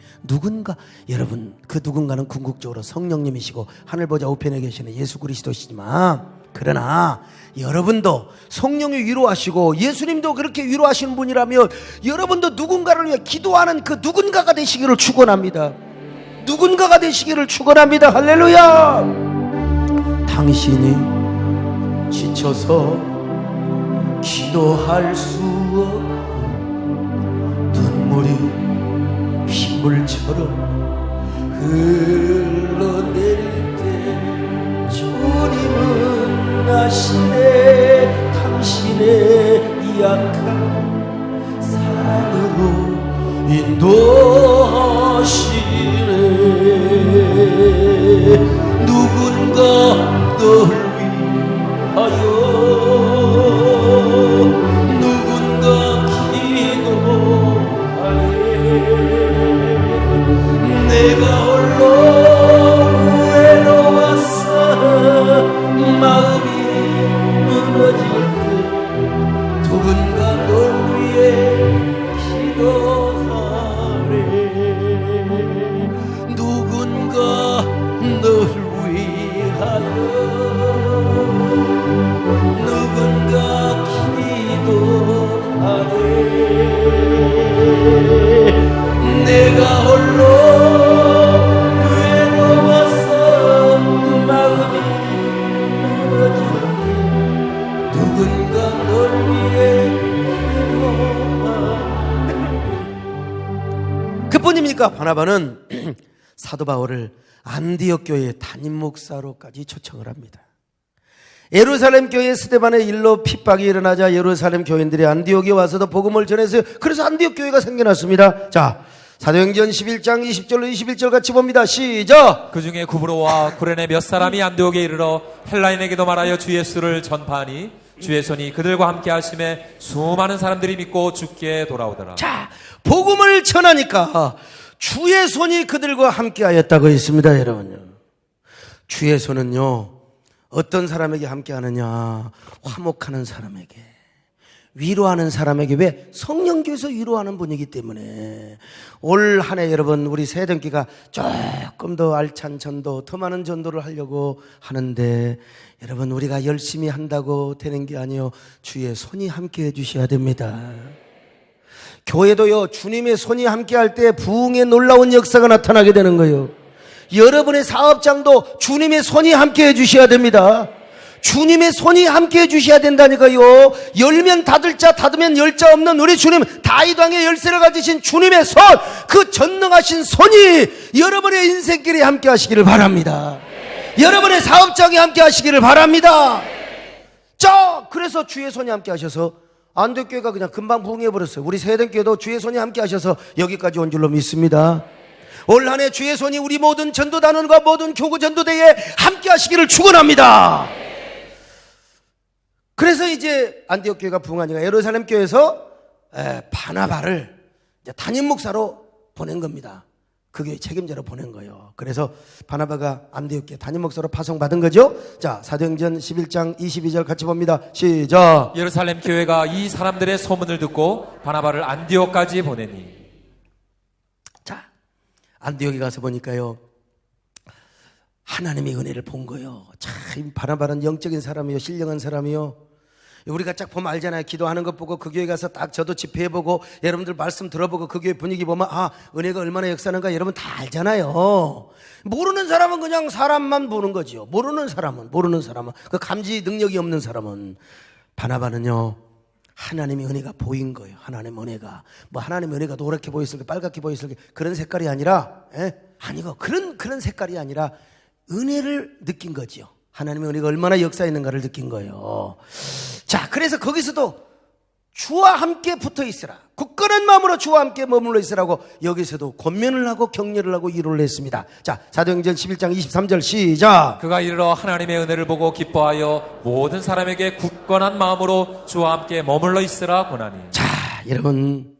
여러분 그 누군가는 궁극적으로 성령님이시고 하늘보좌 우편에 계시는 예수 그리스도시지만, 그러나 여러분도 성령이 위로하시고 예수님도 그렇게 위로하시는 분이라면 여러분도 누군가를 위해 기도하는 그 누군가가 되시기를 축원합니다. 누군가가 되시기를 축원합니다. 할렐루야. 당신이 지쳐서 기도할 수 없고 눈물이 빗물처럼 흘러내릴 때 주님은 아시네. 당신의 약한 사랑으로 인도하시네. 누군가 널 위하여 누군가 기도하네. 내가 홀로 외로웠어. 마음이 무너질 때 누군가 널 위해 기도하네. 누군가 널 위하여 누군가 기도하네. 내가 홀로 외로워서 마음이 무너질 때 누군가 널 위해 기도하네. 그뿐입니까? 바나바는 사도 바울을 안디옥 교회의 담임 목사로까지 초청을 합니다. 예루살렘 교회 스데반의 일로 핍박이 일어나자 예루살렘 교인들이 안디옥에 와서도 복음을 전했어요. 그래서 안디옥 교회가 생겨났습니다. 자, 사도행전 11장 20절로 21절 같이 봅니다. 시작. 그 중에 구브로와 구레네 몇 사람이 안디옥에 이르러 헬라인에게도 말하여 주 예수를 전파하니 주의 손이 그들과 함께 하심에 수많은 사람들이 믿고 주께 돌아오더라. 자, 복음을 전하니까 주의 손이 그들과 함께 하였다고 했습니다, 여러분요. 주의 손은요, 어떤 사람에게 함께 하느냐? 화목하는 사람에게, 위로하는 사람에게. 왜? 성령께서 위로하는 분이기 때문에. 올 한 해 여러분, 우리 새등기가 조금 더 알찬 전도, 더 많은 전도를 하려고 하는데, 여러분, 우리가 열심히 한다고 되는 게 아니요, 주의 손이 함께 해주셔야 됩니다. 교회도요, 주님의 손이 함께 할 때 부흥의 놀라운 역사가 나타나게 되는 거예요. 여러분의 사업장도 주님의 손이 함께 해주셔야 됩니다. 주님의 손이 함께 해주셔야 된다니까요. 열면 닫을 자, 닫으면 열 자 없는 우리 주님, 다윗 왕의 열쇠를 가지신 주님의 손, 그 전능하신 손이 여러분의 인생길에 함께 하시기를 바랍니다. 여러분의 사업장에 함께 하시기를 바랍니다. 자, 그래서 주의 손이 함께 하셔서 안덕교회가 그냥 금방 부흥해버렸어요. 우리 세대교회도 주의 손이 함께 하셔서 여기까지 온 줄로 믿습니다. 올 한 해 주의 손이 우리 모든 전도단원과 모든 교구 전도대에 함께 하시기를 축원합니다. 그래서 이제 안디옥 교회가 부흥하니까 예루살렘 교회에서 바나바를 담임 목사로 보낸 겁니다. 그 교회 책임자로 보낸 거예요. 그래서 바나바가 안디옥 교회 담임 목사로 파송받은 거죠. 자, 사도행전 11장 22절 같이 봅니다. 시작. 예루살렘 교회가 이 사람들의 소문을 듣고 바나바를 안디옥까지 보내니. 자, 안디옥에 가서 보니까요, 하나님의 은혜를 본 거예요. 참, 바나바는 영적인 사람이요, 신령한 사람이요. 우리가 쫙 보면 알잖아요. 기도하는 것 보고 그 교회 가서 딱 저도 집회해보고 여러분들 말씀 들어보고 그 교회 분위기 보면 아, 은혜가 얼마나 역사하는가 여러분 다 알잖아요. 모르는 사람은 그냥 사람만 보는 거지요. 모르는 사람은 그 감지 능력이 없는 사람은. 바나바는요, 하나님의 은혜가 보인 거예요. 하나님의 은혜가. 뭐 하나님의 은혜가 노랗게 보였을까 빨갛게 보였을까 그런 색깔이 아니라, 아니고 그런 색깔이 아니라 은혜를 느낀 거지요. 하나님의 은혜가 얼마나 역사있는가를 느낀 거예요. 자, 그래서 거기서도 주와 함께 붙어 있으라, 굳건한 마음으로 주와 함께 머물러 있으라고 여기서도 권면을 하고 격려를 하고 위로를 했습니다. 자, 사도행전 11장 23절 시작. 그가 이르러 하나님의 은혜를 보고 기뻐하여 모든 사람에게 굳건한 마음으로 주와 함께 머물러 있으라 권하니. 자, 여러분,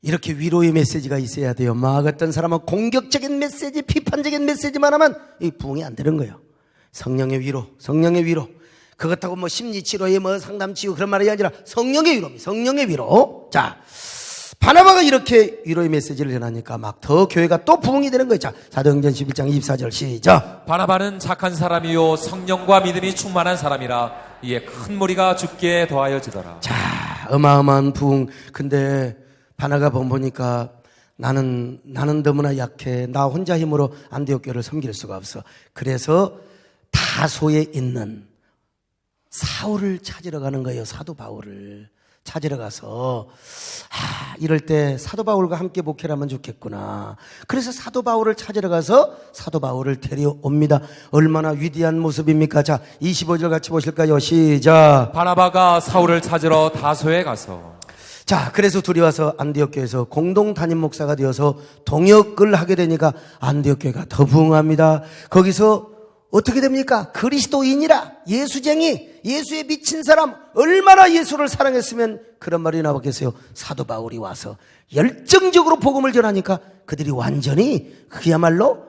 이렇게 위로의 메시지가 있어야 돼요. 막 어떤 사람은 공격적인 메시지, 비판적인 메시지만 하면 이 부흥이 안 되는 거예요. 성령의 위로, 성령의 위로. 그렇다고 뭐 심리치료에 뭐 상담치유 그런 말이 아니라 성령의 위로입니다. 성령의 위로. 자, 바나바가 이렇게 위로의 메시지를 전하니까 막 더 교회가 또 부흥이 되는 거예요. 자, 사도행전 11장 24절 시작. 바나바는 착한 사람이요 성령과 믿음이 충만한 사람이라 이에 큰 무리가 주께 더하여지더라. 자, 어마어마한 부흥. 근데 바나바가 보니까 나는 너무나 약해. 나 혼자 힘으로 안디옥 교회를 섬길 수가 없어. 그래서 다소에 있는 사울을 찾으러 가는 거예요. 사도 바울을 찾으러 가서 이럴 때 사도 바울과 함께 목회를 하면 좋겠구나. 그래서 사도 바울을 찾으러 가서 사도 바울을 데려옵니다. 얼마나 위대한 모습입니까? 자, 25절 같이 보실까요? 시작. 바나바가 사울을 찾으러 다소에 가서. 자, 그래서 둘이 와서 안디옥 교회에서 공동 담임 목사가 되어서 동역을 하게 되니까 안디옥 교회가 더 부흥합니다. 거기서 어떻게 됩니까? 그리스도인이라, 예수쟁이, 예수에 미친 사람, 얼마나 예수를 사랑했으면 그런 말이 나왔겠어요. 사도 바울이 와서 열정적으로 복음을 전하니까 그들이 완전히 그야말로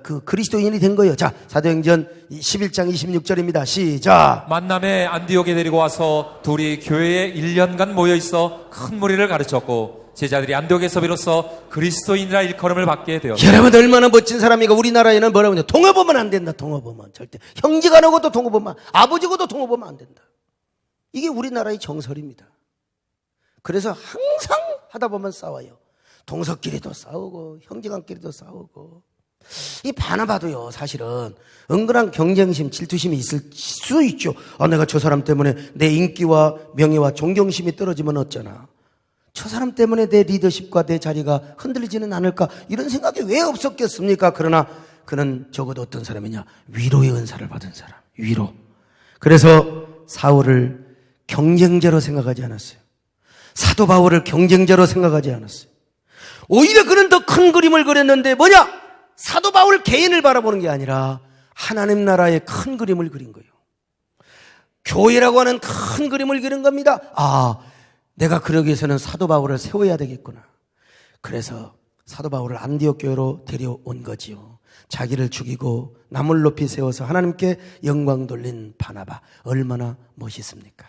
그 그리스도인이 된 거예요. 자, 사도행전 11장 26절입니다. 시작. 만남에 안디옥에 데리고 와서 둘이 교회에 1년간 모여있어 큰 무리를 가르쳤고 제자들이 안디옥에서 비로소 그리스도인이라 일컬음을 받게 되었다. 여러분 얼마나 멋진 사람이고 우리나라에는 뭐라고 하냐, 동업하면 안 된다. 동업하면 절대. 형제가 나고도 동업하면, 아버지고도 동업하면 안 된다. 이게 우리나라의 정설입니다. 그래서 항상 하다 보면 싸워요. 동서끼리도 싸우고 형제간끼리도 싸우고. 이 바나바도요, 사실은 은근한 경쟁심, 질투심이 있을 수 있죠. 내가 저 사람 때문에 내 인기와 명예와 존경심이 떨어지면 어쩌나, 저 사람 때문에 내 리더십과 내 자리가 흔들리지는 않을까, 이런 생각이 왜 없었겠습니까? 그러나 그는 적어도 어떤 사람이냐, 위로의 은사를 받은 사람, 위로. 그래서 사울을 경쟁자로 생각하지 않았어요. 사도 바울을 경쟁자로 생각하지 않았어요. 오히려 그는 더 큰 그림을 그렸는데 뭐냐? 사도 바울 개인을 바라보는 게 아니라 하나님 나라의 큰 그림을 그린 거예요. 교회라고 하는 큰 그림을 그린 겁니다. 아, 내가 그러기 위해서는 사도 바울을 세워야 되겠구나. 그래서 사도 바울을 안디옥 교회로 데려온 거지요. 자기를 죽이고 남을 높이 세워서 하나님께 영광 돌린 바나바, 얼마나 멋있습니까?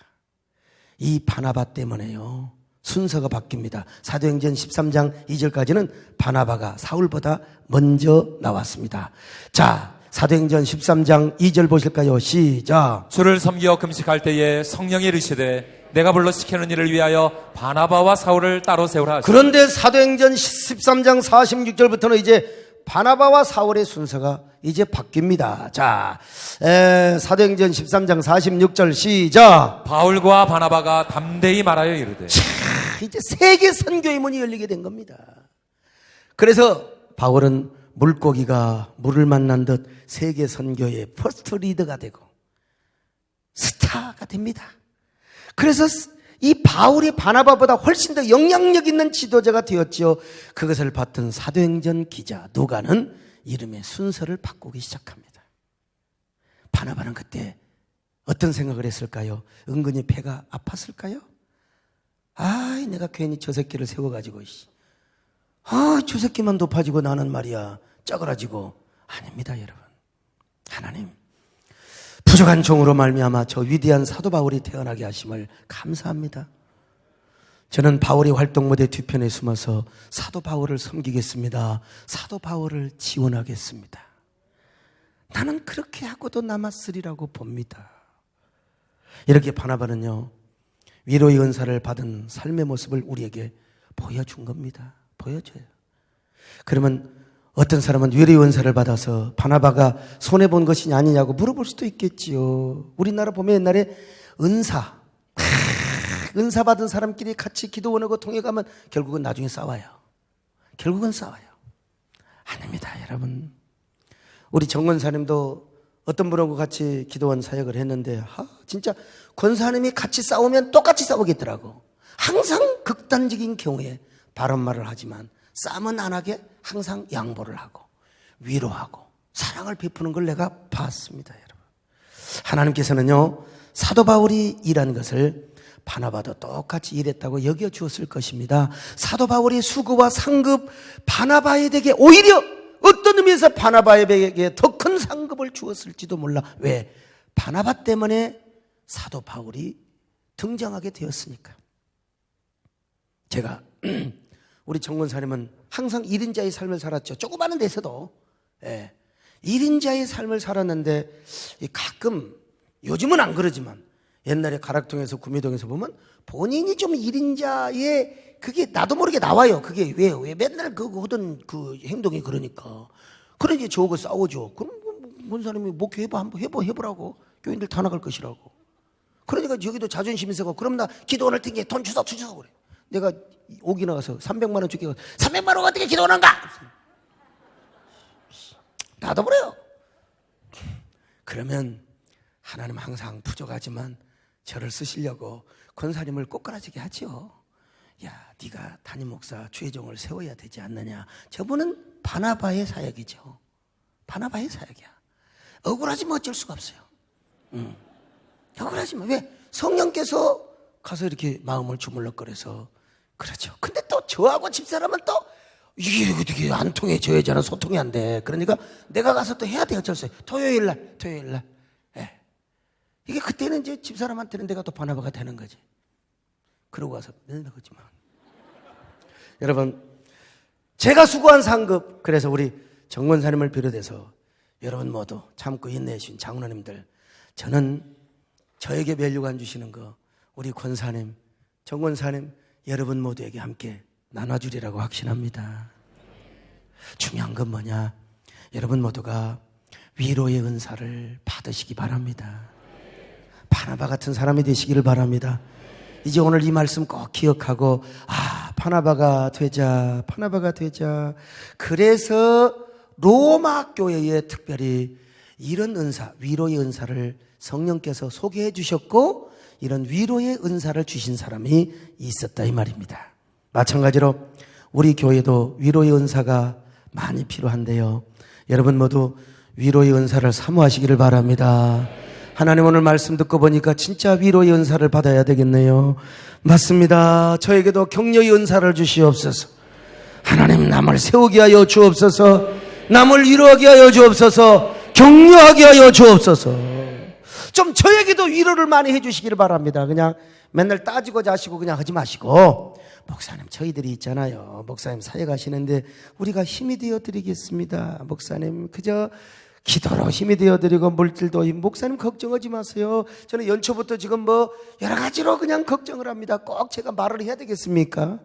이 바나바 때문에요, 순서가 바뀝니다. 사도행전 13장 2절까지는 바나바가 사울보다 먼저 나왔습니다. 자, 사도행전 13장 2절 보실까요? 시작. 주를 섬기어 금식할 때에 성령이 이르시되 내가 불러 시키는 일을 위하여 바나바와 사울을 따로 세우라 하시니. 그런데 사도행전 13장 46절부터는 이제 바나바와 사울의 순서가 이제 바뀝니다. 자, 사도행전 13장 46절 시작. 바울과 바나바가 담대히 말하여 이르되. 이제 세계 선교의 문이 열리게 된 겁니다. 그래서 바울은 물고기가 물을 만난 듯 세계 선교의 퍼스트 리더가 되고 스타가 됩니다. 그래서 이 바울이 바나바보다 훨씬 더 영향력 있는 지도자가 되었지요. 그것을 봤던 사도행전 기자 누가는 이름의 순서를 바꾸기 시작합니다. 바나바는 그때 어떤 생각을 했을까요? 은근히 배가 아팠을까요? 아, 내가 괜히 저 새끼를 세워가지고, 저 새끼만 높아지고 나는 말이야 쩌그라지고. 아닙니다, 여러분. 하나님 부족한 종으로 말미암아 저 위대한 사도 바울이 태어나게 하심을 감사합니다. 저는 바울의 활동 무대 뒤편에 숨어서 사도 바울을 섬기겠습니다. 사도 바울을 지원하겠습니다. 나는 그렇게 하고도 남았으리라고 봅니다. 이렇게 바나바는요, 위로의 은사를 받은 삶의 모습을 우리에게 보여준 겁니다. 보여줘요. 그러면 어떤 사람은 위로의 은사를 받아서 바나바가 손해본 것이 아니냐고 물어볼 수도 있겠지요. 우리나라 보면 옛날에 은사 받은 사람끼리 같이 기도원하고 통역하면 결국은 나중에 싸워요. 결국은 싸워요. 아닙니다, 여러분. 우리 정권사님도 어떤 분하고 같이 기도원 사역을 했는데 진짜 권사님이 같이 싸우면 똑같이 싸우겠더라고. 항상 극단적인 경우에 바른 말을 하지만 싸움은 안 하게 항상 양보를 하고 위로하고 사랑을 베푸는 걸 내가 봤습니다, 여러분. 하나님께서는요, 사도 바울이 일한 것을 바나바도 똑같이 일했다고 여겨 주었을 것입니다. 사도 바울의 수고와 상급 바나바에게 오히려 어떤 의미에서 바나바에게 더 큰 상급을 주었을지도 몰라. 왜? 바나바 때문에 사도 바울이 등장하게 되었으니까. 제가 우리 정권사님은 항상 1인자의 삶을 살았죠. 조그마한 데서도 1인자의 삶을 살았는데 가끔, 요즘은 안 그러지만 옛날에 가락동에서 구미동에서 보면 본인이 좀 1인자의 그게 나도 모르게 나와요. 그게 왜 맨날 그 하던 그 행동이 그러니까 저하고 싸우죠. 그럼 권사님이 목회해봐, 한번 해보라고. 교인들 다 나갈 것이라고. 그러니까 여기도 자존심 있어서 그럼 나 기도원 할 테니까 돈 주소 그래. 내가 오기 나가서 300만 원 줄게. 300만 원 어떻게 기도원 한가? 나도 그래요. 그러면 하나님 항상 부족하지만 저를 쓰시려고 권사님을 꼬꾸라지게 하죠. 야, 네가 담임 목사 주혜종을 세워야 되지 않느냐. 저분은 바나바의 사역이죠. 바나바의 사역이야. 억울하지만 어쩔 수가 없어요. 억울하지만 왜? 성령께서 가서 이렇게 마음을 주물럭거려서 그렇죠. 근데 또 저하고 집사람은 또 이게 어떻게 안 통해. 저 여자는 소통이 안 돼. 그러니까 내가 가서 또 해야 돼. 어쩔 수 없어요. 토요일 날. 예. 이게 그때는 이제 집사람한테는 내가 또 바나바가 되는 거지. 그러고 와서 맨날 그러지만. 여러분, 제가 수고한 상급, 그래서 우리 정권사님을 비롯해서 여러분 모두 참고 인내해주신 장로님들, 저는 저에게 면류관 주시는 거 우리 권사님, 정권사님 여러분 모두에게 함께 나눠주리라고 확신합니다. 중요한 건 뭐냐? 여러분 모두가 위로의 은사를 받으시기 바랍니다. 바나바 같은 사람이 되시기를 바랍니다. 이제 오늘 이 말씀 꼭 기억하고 바나바가 되자. 그래서 로마 교회에 특별히 이런 은사, 위로의 은사를 성령께서 소개해 주셨고 이런 위로의 은사를 주신 사람이 있었다 이 말입니다. 마찬가지로 우리 교회도 위로의 은사가 많이 필요한데요. 여러분 모두 위로의 은사를 사모하시기를 바랍니다. 하나님 오늘 말씀 듣고 보니까 진짜 위로의 은사를 받아야 되겠네요. 맞습니다. 저에게도 격려의 은사를 주시옵소서. 하나님 남을 세우게 하여 주옵소서. 남을 위로하게 하여 주옵소서. 격려하게 하여 주옵소서. 좀 저에게도 위로를 많이 해주시기를 바랍니다. 그냥 맨날 따지고 자시고 그냥 하지 마시고, 목사님 저희들이 있잖아요. 목사님 사회 가시는데 우리가 힘이 되어 드리겠습니다. 목사님 그저 기도로 힘이 되어 드리고 물질도 목사님 걱정하지 마세요. 저는 연초부터 지금 뭐 여러 가지로 그냥 걱정을 합니다. 꼭 제가 말을 해야 되겠습니까?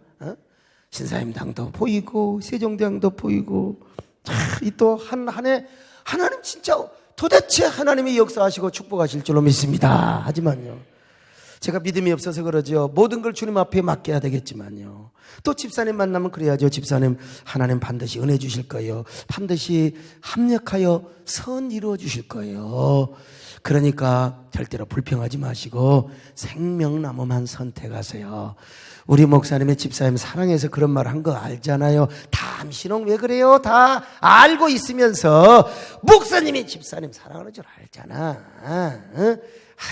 신사임당도 보이고 세종대왕도 보이고 이 또 한 해 하나님 진짜 도대체 하나님이 역사하시고 축복하실 줄로 믿습니다. 하지만요, 제가 믿음이 없어서 그러죠. 모든 걸 주님 앞에 맡겨야 되겠지만요, 또 집사님 만나면 그래야죠. 집사님 하나님 반드시 은혜 주실 거예요. 반드시 합력하여 선 이루어 주실 거예요. 그러니까 절대로 불평하지 마시고 생명나무만 선택하세요. 우리 목사님의 집사님 사랑해서 그런 말 한 거 알잖아요. 당신은 왜 그래요? 다 알고 있으면서 목사님이 집사님 사랑하는 줄 알잖아.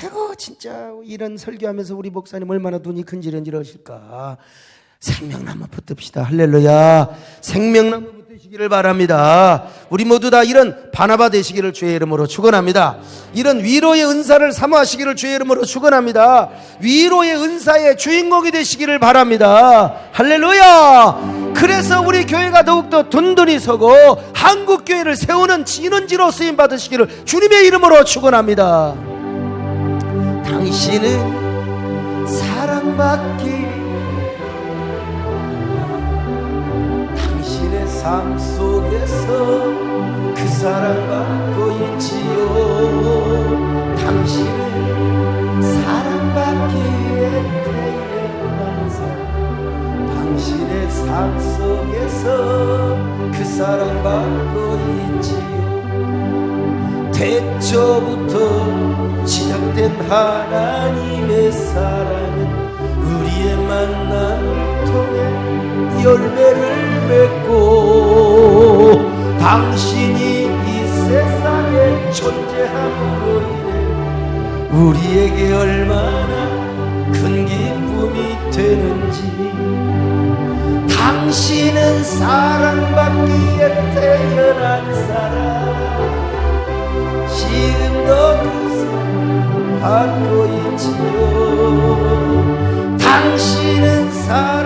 아이고 진짜 이런 설교하면서 우리 목사님 얼마나 눈이 근질근질하실까. 생명나무 붙듭시다. 할렐루야. 생명나무 붙으시기를 바랍니다. 우리 모두 다 이런 바나바 되시기를 주의 이름으로 축원합니다. 이런 위로의 은사를 사모하시기를 주의 이름으로 축원합니다. 위로의 은사의 주인공이 되시기를 바랍니다. 할렐루야. 그래서 우리 교회가 더욱더 든든히 서고 한국 교회를 세우는 진원지로 쓰임 받으시기를 주님의 이름으로 축원합니다. 당신은 사랑받기, 당신의 삶 속에서 그 사랑받고 있지요. 당신은 사랑받기에 태어난 사람, 당신의 삶 속에서 그 사랑받고 있지요. 태초부터 시작된 하나님의 사랑은 우리의 만남을 통해 열매를 맺고, 당신이 이 세상에 존재함으로 인해 우리에게 얼마나 큰 기쁨이 되는지. 당신은 사랑받기에 태어난 사람, 지금도 그 사랑 받고 있지요. 당신은 사랑